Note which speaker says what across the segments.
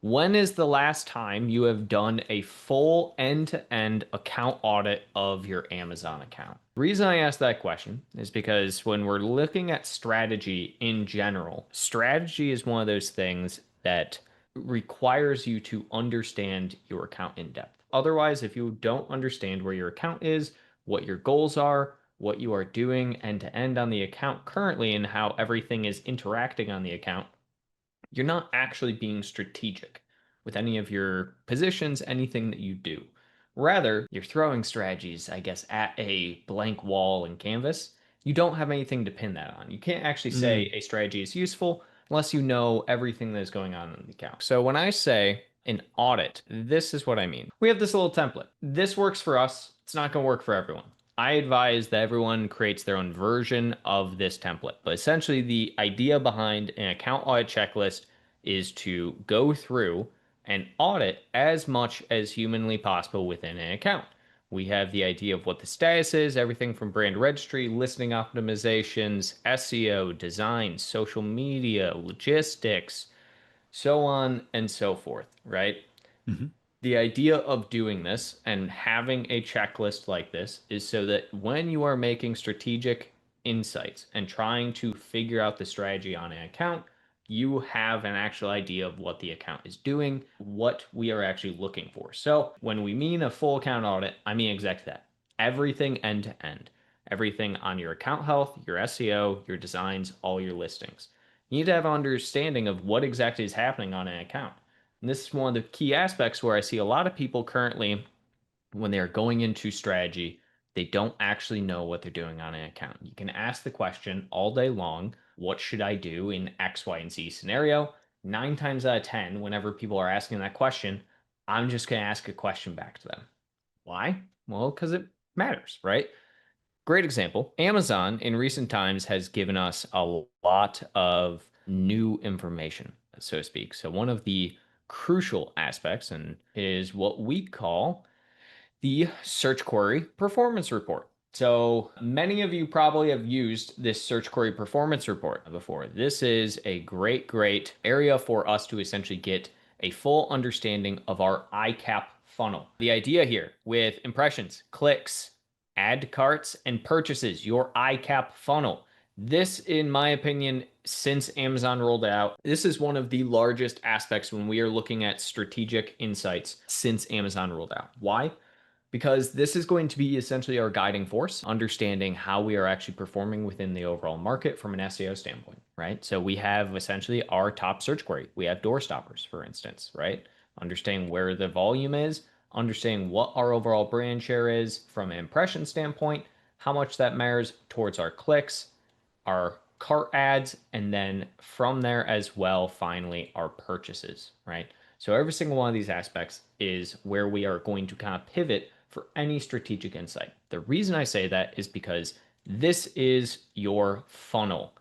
Speaker 1: When is the last time you have done a full end-to-end account audit of your Amazon account? The reason I ask that question is because when we're looking at strategy in general, strategy is one of those things that requires you to understand your account in depth. Otherwise, if you don't understand where your account is, what your goals are, what you are doing end to end on the account currently, and how everything is interacting on the account, you're not actually being strategic with any of your positions, anything that you do. Rather, you're throwing strategies, I guess, at a blank wall and canvas. You don't have anything to pin that on. You can't actually say
Speaker 2: Mm,
Speaker 1: a strategy is useful unless you know everything that is going on in the account. So when I say an audit, this is what I mean. We have this little template. This works for us. It's not going to work for everyone. I advise that everyone creates their own version of this template. But essentially, the idea behind an account audit checklist is to go through and audit as much as humanly possible within an account. We have the idea of what the status is, everything from brand registry, listing optimizations, SEO, design, social media, logistics, so on and so forth, right?
Speaker 2: mhm.
Speaker 1: The idea of doing this and having a checklist like this is so that when you are making strategic insights and trying to figure out the strategy on an account, you have an actual idea of what the account is doing, what we are actually looking for. So, when we mean a full account audit, I mean exactly that. Everything end to end, everything on your account health, your SEO, your designs, all your listings. You need to have an understanding of what exactly is happening on an account. And this is one of the key aspects where I see a lot of people currently, when they're going into strategy, they don't actually know what they're doing on an account. You can ask the question all day long, what should I do in X, Y, and Z scenario? 9 times out of 10, whenever people are asking that question, I'm just going to ask a question back to them. Why? Well, because it matters, right? Great example. Amazon in recent times has given us a lot of new information, so to speak. So one of the crucial aspects and is what we call the search query performance report. So many of you probably have used this search query performance report before. This is a great area for us to essentially get a full understanding of our ICAP funnel. The idea here with impressions, clicks, add carts, and purchases, your ICAP funnel. This, in my opinion, since Amazon rolled out, this is one of the largest aspects when we are looking at strategic insights since Amazon rolled out. Why? Because this is going to be essentially our guiding force, understanding how we are actually performing within the overall market from an SEO standpoint, right? So we have essentially our top search query. We have door stoppers, for instance, right? Understanding where the volume is, understanding what our overall brand share is from an impression standpoint, how much that matters towards our clicks, our cart ads, and then from there as well, finally, our purchases, right? So every single one of these aspects is where we are going to kind of pivot for any strategic insight. The reason I say that is because this is your funnel.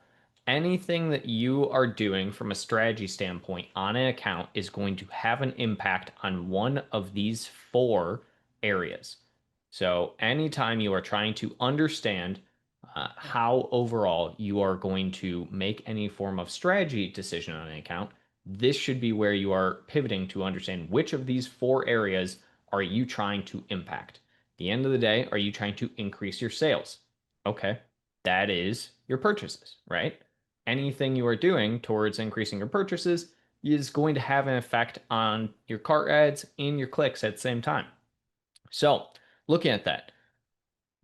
Speaker 1: Anything that you are doing from a strategy standpoint on an account is going to have an impact on one of these four areas. So, anytime you are trying to understand how overall you are going to make any form of strategy decision on an account, this should be where you are pivoting to understand which of these four areas are you trying to impact. At the end of the day, are you trying to increase your sales? Okay, that is your purchases, right? Anything you are doing towards increasing your purchases is going to have an effect on your cart ads and your clicks at the same time. So, looking at that,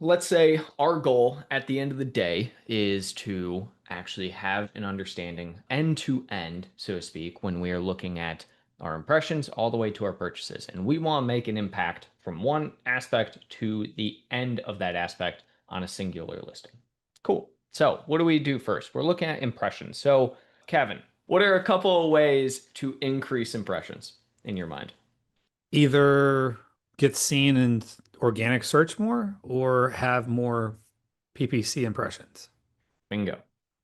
Speaker 1: let's say our goal at the end of the day is to actually have an understanding end to end, so to speak, when we are looking at our impressions all the way to our purchases. And we want to make an impact from one aspect to the end of that aspect on a singular listing. Cool. So, what do we do first? We're looking at impressions. So, Kevin, what are a couple of ways to increase impressions in your mind?
Speaker 2: Either get seen in organic search more or have more PPC impressions.
Speaker 1: Bingo.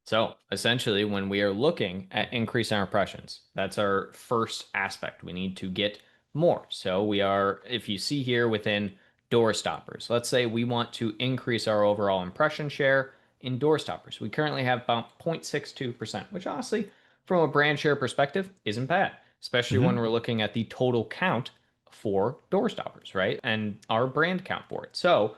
Speaker 1: So essentially, when we are looking at increasing our impressions, that's our first aspect. We need to get more. So we are, if you see here within door stoppers, let's say we want to increase our overall impression share in door stoppers. We currently have about 0.62%, which honestly, from a brand share perspective, isn't bad. especially when
Speaker 2: Hmm.
Speaker 1: we're looking at the total count for door stoppers, right? And our brand count for it. So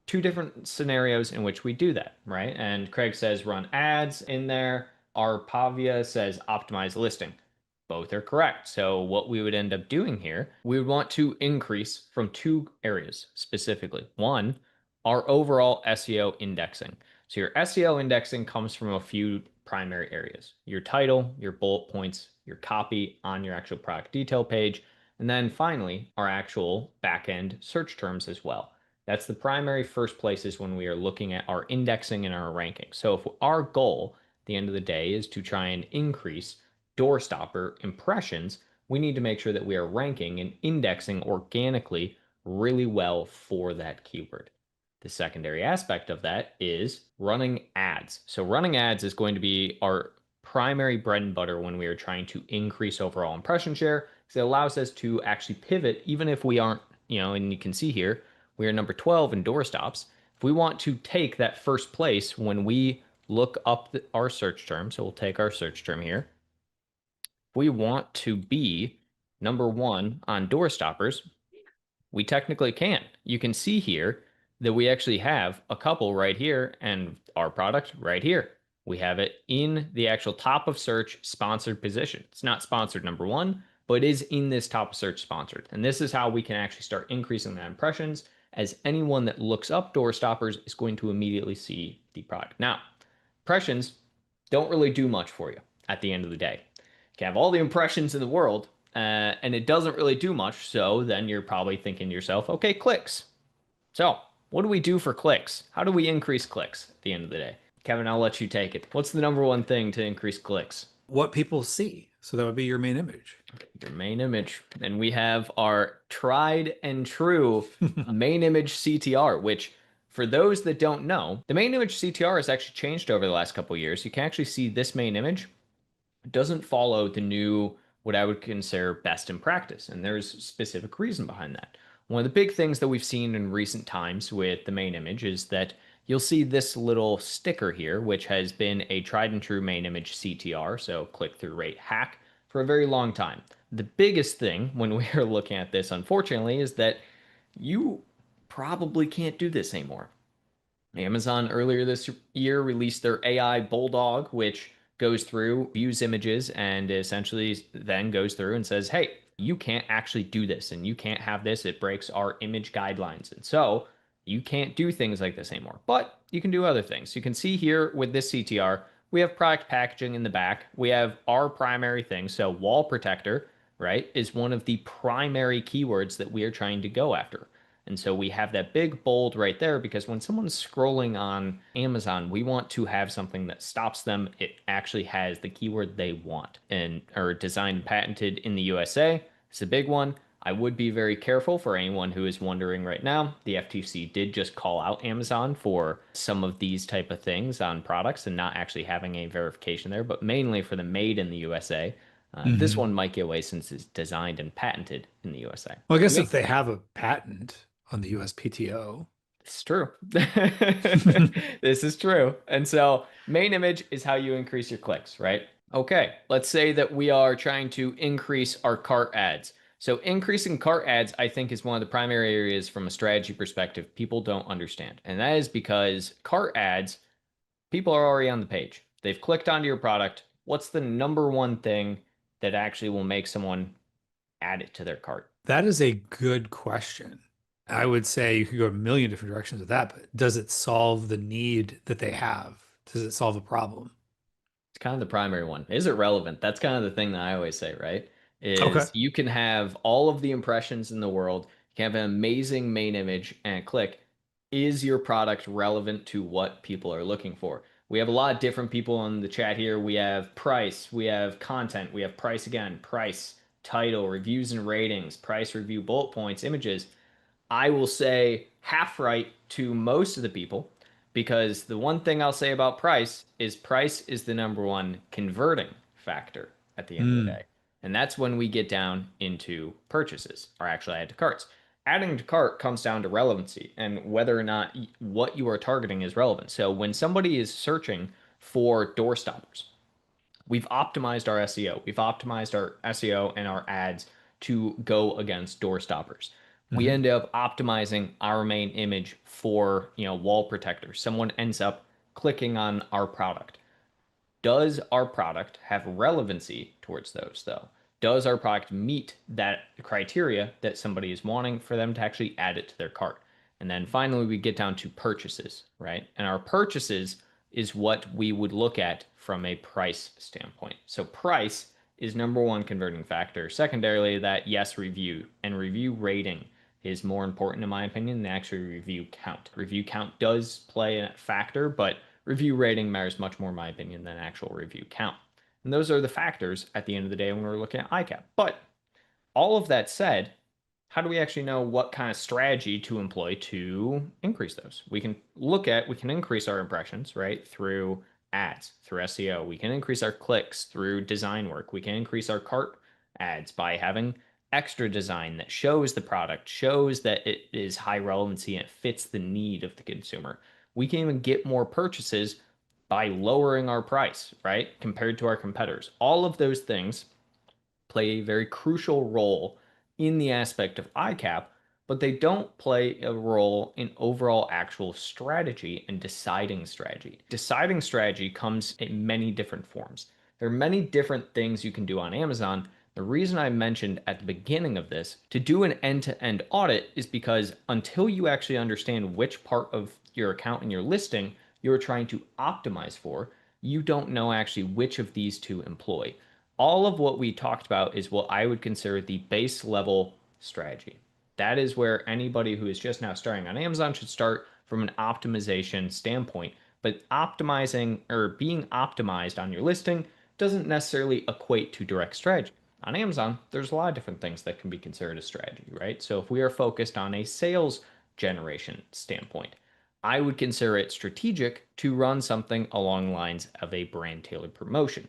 Speaker 1: two different scenarios in which we do that, right? And Craig says run ads in there. Our Pavia says optimize listing. Both are correct. So what we would end up doing here, we would want to increase from two areas specifically. One, our overall SEO indexing. So your SEO indexing comes from a few primary areas: your title, your bullet points, your copy on your actual product detail page, and then finally, our actual backend search terms as well. That's the primary first places when we are looking at our indexing and our ranking. So if our goal at the end of the day is to try and increase doorstopper impressions, we need to make sure that we are ranking and indexing organically really well for that keyword. The secondary aspect of that is running ads. So running ads is going to be our primary bread and butter when we are trying to increase overall impression share, because it allows us to actually pivot even if we aren't, and you can see here we are number 12 in doorstops. If we want to take that first place when we look up our search term, so we'll take our search term here. If we want to be number one on door stoppers, we technically can. You can see here that we actually have a couple right here and our product right here. We have it in the actual top of search sponsored position. It's not sponsored number one, but is in this top of search sponsored. And this is how we can actually start increasing the impressions, as anyone that looks up door stoppers is going to immediately see the product. Now, impressions don't really do much for you at the end of the day. You can have all the impressions in the world, and it doesn't really do much. So then you're probably thinking to yourself, okay, clicks. So what do we do for clicks? How do we increase clicks at the end of the day? Kevin, I'll let you take it. What's the number one thing to increase clicks?
Speaker 2: What people see. So that would be your main image.
Speaker 1: Your main image. And we have our tried and true main image CTR, which for those that don't know, the main image CTR has actually changed over the last couple years. You can actually see this main image doesn't follow the new, what I would consider best in practice. And there's a specific reason behind that. One of the big things that we've seen in recent times with the main image is that you'll see this little sticker here, which has been a tried and true main image CTR, so click through rate hack, for a very long time. The biggest thing when we are looking at this, unfortunately, is that you probably can't do this anymore. Amazon earlier this year released their AI Bulldog, which goes through, views images, and essentially then goes through and says, hey, you can't actually do this and you can't have this. It breaks our image guidelines. And so you can't do things like this anymore. But you can do other things. You can see here with this CTR, we have product packaging in the back. We have our primary thing. So wall protector, right, is one of the primary keywords that we are trying to go after. And so we have that big bold right there because when someone's scrolling on Amazon, we want to have something that stops them. It actually has the keyword they want and are designed and patented in the USA. It's a big one. I would be very careful for anyone who is wondering right now. The FTC did just call out Amazon for some of these type of things on products and not actually having a verification there, but mainly for the made in the USA. This
Speaker 2: Hmm.
Speaker 1: one might get away since it's designed and patented in the USA.
Speaker 2: Well, I
Speaker 1: You
Speaker 2: guess
Speaker 1: may
Speaker 2: if they have a patent on the USPTO.
Speaker 1: It's true. This is true. And so, main image is how you increase your clicks, right? Okay, let's say that we are trying to increase our cart ads. So, increasing cart ads, I think, is one of the primary areas from a strategy perspective people don't understand. And that is because cart ads, people are already on the page. They've clicked onto your product. What's the number one thing that actually will make someone add it to their cart?
Speaker 2: That is a good question. I would say you could go a million different directions with that, but does it solve the need that they have? Does it solve a problem?
Speaker 1: It's kind of the primary one. Is it relevant? That's kind of the thing that I always say, right?
Speaker 2: Okay.
Speaker 1: Is you can have all of the impressions in the world, you can have an amazing main image and click. Is your product relevant to what people are looking for? We have a lot of different people in the chat here. We have price, we have content, we have price again, price, title, reviews and ratings, price, review, bullet points, images. I will say half right to most of the people because the one thing I'll say about price is the number one converting factor at the end of the
Speaker 2: Hmm.
Speaker 1: day. And that's when we get down into purchases or actually add to carts. Adding to cart comes down to relevancy and whether or not what you are targeting is relevant. So when somebody is searching for door stoppers, We've optimized our SEO. We've optimized our SEO and our ads to go against door stoppers. We
Speaker 2: Mhm.
Speaker 1: end up optimizing our main image for, wall protectors. Someone ends up clicking on our product. Does our product have relevancy towards those, though? Does our product meet that criteria that somebody is wanting for them to actually add it to their cart? And then finally, we get down to purchases, right? And our purchases is what we would look at from a price standpoint. So, price is number one converting factor. Secondarily, that yes, review and review rating is more important, in my opinion, than actually review count. Review count does play a factor, but review rating matters much more, in my opinion, than actual review count. And those are the factors at the end of the day when we're looking at ICAP. But all of that said, how do we actually know what kind of strategy to employ to increase those? We can increase our impressions, right, through ads, through SEO. We can increase our clicks through design work. We can increase our cart ads by having extra design that shows the product, shows that it is high relevancy and it fits the need of the consumer. We can even get more purchases by lowering our price, right, compared to our competitors. All of those things play a very crucial role in the aspect of ICAP, but they don't play a role in overall actual strategy and deciding strategy. Deciding strategy comes in many different forms. There are many different things you can do on Amazon. The reason I mentioned at the beginning of this to do an end-to-end audit is because until you actually understand which part of your account and your listing you're trying to optimize for, you don't know actually which of these to employ. All of what we talked about is what I would consider the base level strategy. That is where anybody who is just now starting on Amazon should start from an optimization standpoint. But optimizing or being optimized on your listing doesn't necessarily equate to direct strategy. On Amazon, there's a lot of different things that can be considered a strategy, right? So if we are focused on a sales generation standpoint, I would consider it strategic to run something along the lines of a brand tailored promotion.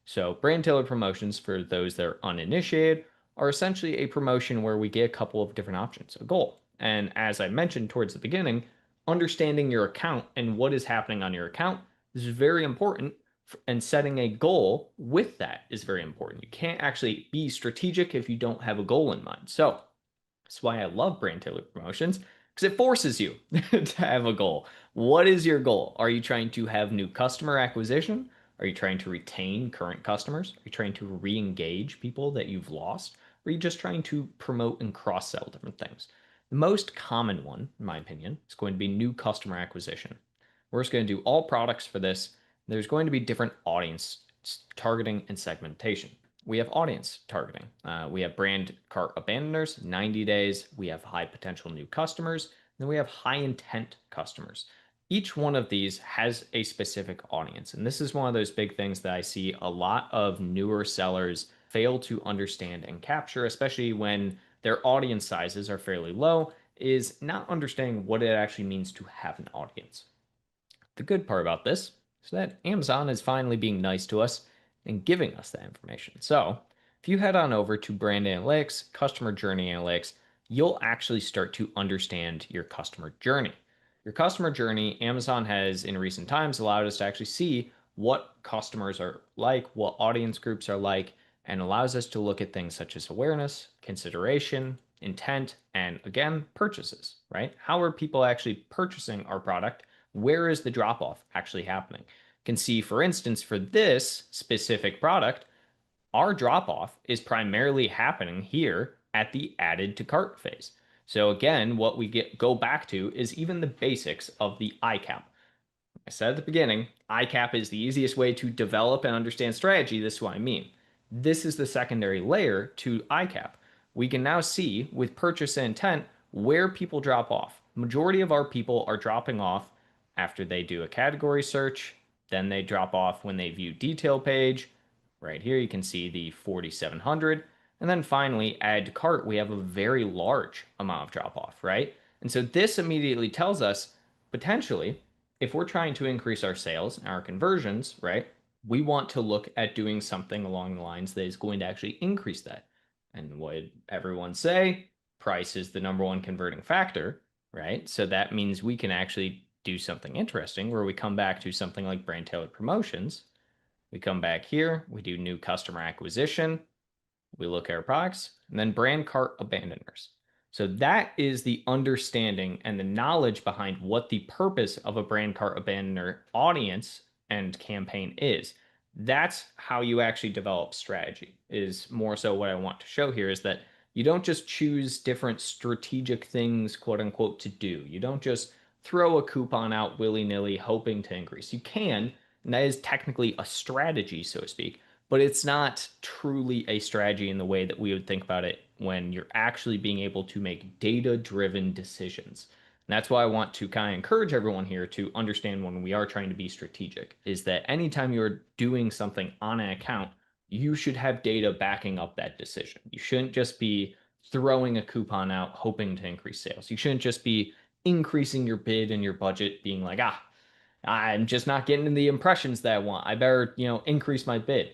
Speaker 1: So, brand tailored promotions, for those that are uninitiated, are essentially a promotion where we get a couple of different options, a goal. And as I mentioned towards the beginning, understanding your account and what is happening on your account is very important, and setting a goal with that is very important. You can't actually be strategic if you don't have a goal in mind. So, that's why I love brand tailored promotions, because it forces you to have a goal. What is your goal? Are you trying to have new customer acquisition? Are you trying to retain current customers? Are you trying to re-engage people that you've lost? Or are you just trying to promote and cross-sell different things? The most common one, in my opinion, is going to be new customer acquisition. We're just going to do all products for this. There's going to be different audience targeting and segmentation. We have audience targeting. We have brand cart abandoners, 90 days. We have high potential new customers. Then we have high intent customers. Each one of these has a specific audience. And this is one of those big things that I see a lot of newer sellers fail to understand and capture, especially when their audience sizes are fairly low, is not understanding what it actually means to have an audience. The good part about this is that Amazon is finally being nice to us and giving us that information. So, if you head on over to brand analytics, customer journey analytics, you'll actually start to understand your customer journey. Your customer journey, Amazon has in recent times allowed us to actually see what customers are like, what audience groups are like, and allows us to look at things such as awareness, consideration, intent, and again, purchases, right? How are people actually purchasing our product? Where is the drop off actually happening? Can see, for instance, for this specific product, our drop off is primarily happening here at the added to cart phase. So again, what we go back to is even the basics of the ICAP. I said at the beginning, ICAP is the easiest way to develop and understand strategy. This is what I mean. This is the secondary layer to ICAP. We can now see with purchase intent where people drop off. Majority of our people are dropping off after they do a category search, then they drop off when they view detail page. Right here you can see the 4,700. And then finally, add to cart, we have a very large amount of drop off, right? And so this immediately tells us potentially if we're trying to increase our sales and our conversions, right, we want to look at doing something along the lines that is going to actually increase that. And what everyone say, price is the number one converting factor, right? So that means we can actually do something interesting where we come back to something like brand tailored promotions. We come back here, we do new customer acquisition, we look at our products, and then brand cart abandoners. So that is the understanding and the knowledge behind what the purpose of a brand cart abandoner audience and campaign is. That's how you actually develop strategy, is more so what I want to show here, is that you don't just choose different strategic things, quote unquote, to do. You don't just throw a coupon out willy-nilly hoping to increase. You can, and that is technically a strategy, so to speak, but it's not truly a strategy in the way that we would think about it when you're actually being able to make data-driven decisions. And that's why I want to kind of encourage everyone here to understand when we are trying to be strategic, is that anytime you're doing something on an account, you should have data backing up that decision. You shouldn't just be throwing a coupon out hoping to increase sales. You shouldn't just be increasing your bid and your budget being like, I'm just not getting the impressions that I want. I better, increase my bid.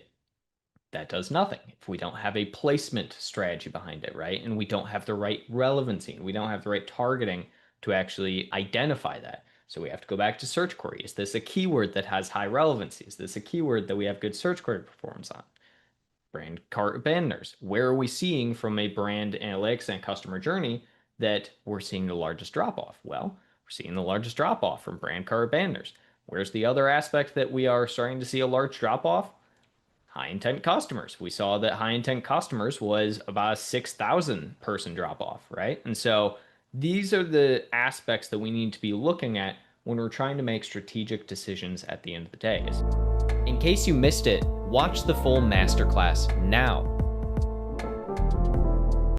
Speaker 1: That does nothing if we don't have a placement strategy behind it, right? And we don't have the right relevancy, and we don't have the right targeting to actually identify that. So we have to go back to search query. Is this a keyword that has high relevancy? Is this a keyword that we have good search query performance on? Brand cart abandoners. Where are we seeing from a brand analytics and customer journey that we're seeing the largest drop off? Well, we're seeing the largest drop off from brand cart abandoners. Where's the other aspect that we are starting to see a large drop off? High intent customers. We saw that high intent customers was about a 6,000 person drop off, right? And so these are the aspects that we need to be looking at when we're trying to make strategic decisions at the end of the day. In case you missed it, watch the full masterclass now.